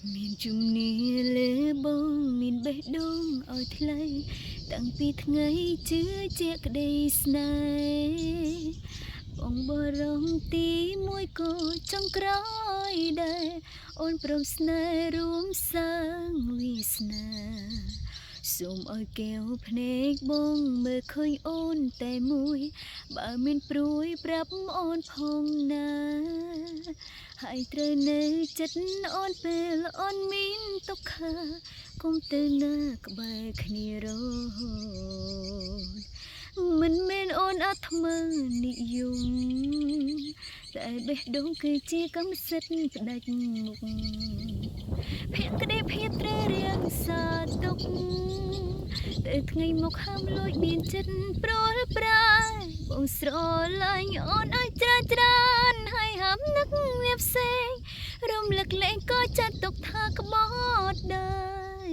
មានជំនាលើបងមានបេះដូងឲ្យថ្លៃតាំងពីថ្ងៃជឿជាក្តីស្នេហ៍បងបរងទីមួយក៏ចង់ក្រោយដែរអូនព្រមស្នេហ៍រួមសាងវាសនាសូមឲ្យកែវភ្នែកបងមើលឃើញអូនតែមួយបើមានព្រួយប្រាប់អូនផងណាហើយត្រូវនៅចិត្តអូនពេលអូនមានទុក្ខកុំទៅណាក្បែរគ្នារហូតមិនមែនអូនអាត្មានិយមតែបេះដូងគឺជាកម្មសិទ្ធិផ្ដាច់មុខភក្តីភាពត្រូវរៀងសាទុកតែថ្ងៃមកហាមលួចមានចិត្តប្រលប្រាយបងស្រឡាញ់អូនឲ្យច្រើនហើយហាមនឹកវាផ្សេងរំលឹកលែងក៏ចាត់ទុកថាក្បត់ដែរ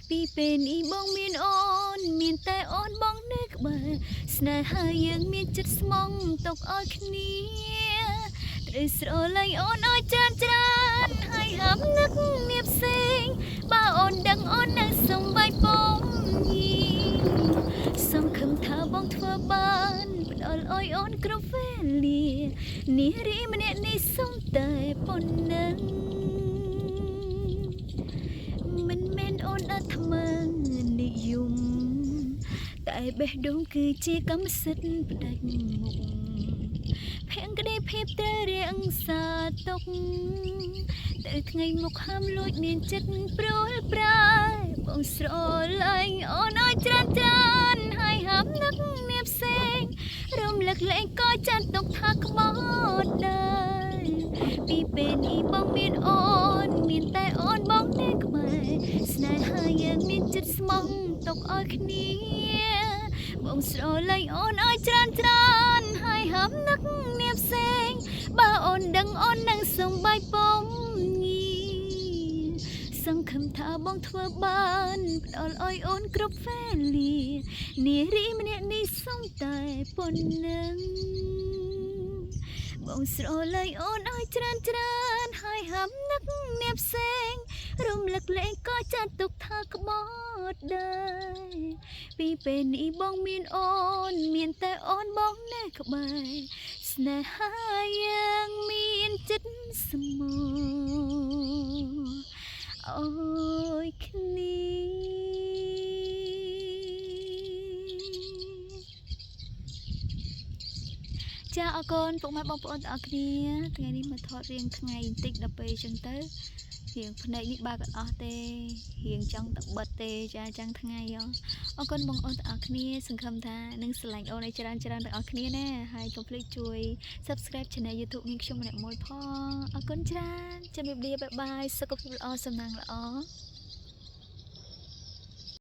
ពីពេលនេះបងមានអូនមានតែអូនបងនៅក្បែរស្នេហាយើងមានចិត្តស្មងទុកឲ្យគ្នាត្រូវស្រឡាញ់អូនឲ្យច្រើនហើយហាមនឹកវាផ្សេងបើអូនដឹងអូននៅសំបីពំញីសង្ឃឹមថាបងធ្វើបានផ្ដល់ឲ្យអូនគ្រប់វេលានារីម្នាក់នេះសុំតែប៉ុណ្ណឹងមិនមែនអូនអាត្មានិយមតែបេះដូងគឺជាកម្មសិទ្ធិផ្ដាច់មុខភក្តីភាពត្រូវរៀងសាទុកតែថ្ងៃមកហាមលួចមានចិត្តព្រួលប្រាយបងស្រឡាញ់អូនឲ្យច្រើនហើយហាមនឹកមានផ្សេងរំលឹកលែងក៏ចាត់ទុកថាក្បត់ដែរពីពេលនេះបងមានអូនមានតែអូនបងនៅក្បែរស្នេហាយើងមានចិត្តស្មងទុកឲ្យគ្នាបងស្រឡាញ់អូនឲ្យច្រើនហើយហាមនឹកមានផ្សេងបើអូនដឹងអូននឹងសំបីពំញីសង្ឃឹមថាបងធ្វើបានផ្ដល់ឲ្យអូនគ្រប់វេលានារីម្នាក់នេះសុំតែប៉ុណ្ណឹងបងស្រឡាញ់អូនឲ្យច្រើនហើយហាមនឹកមានផ្សេងរំលឹកលែងក៏ចាត់ទុកថាក្បត់ដែរពីពេលនេះបងមានអូនមានតែអូនបងនៅក្បែរស្នេហាយើងមានចិត្តស្មោះអូយគ្នាចាអរគុណពុកម៉ែបងប្អូនទាំងអស់គ្នាថ្ងៃនេះមកថតរៀងថ្ងៃបន្តិចដល់ពេលអញ្ចឹងទៅរៀងភ្នែកនេះបើកអត់ទេរៀងចង់ទៅបិទទេចាចាំងថ្ងៃអរគុណបងប្អូនទាំងអស់គ្នាសង្ឃឹមថានឹងស្រឡាញ់អូនឲ្យច្រើនទាំងអស់គ្នាណាហើយកុំភ្លេចជួយ Subscribe Channel YouTube នេះខ្ញុំម្នាក់មួយផងអរគុណច្រើនជម្រាបលាបាយបាយសុខភាពល្អសំណាងល្អ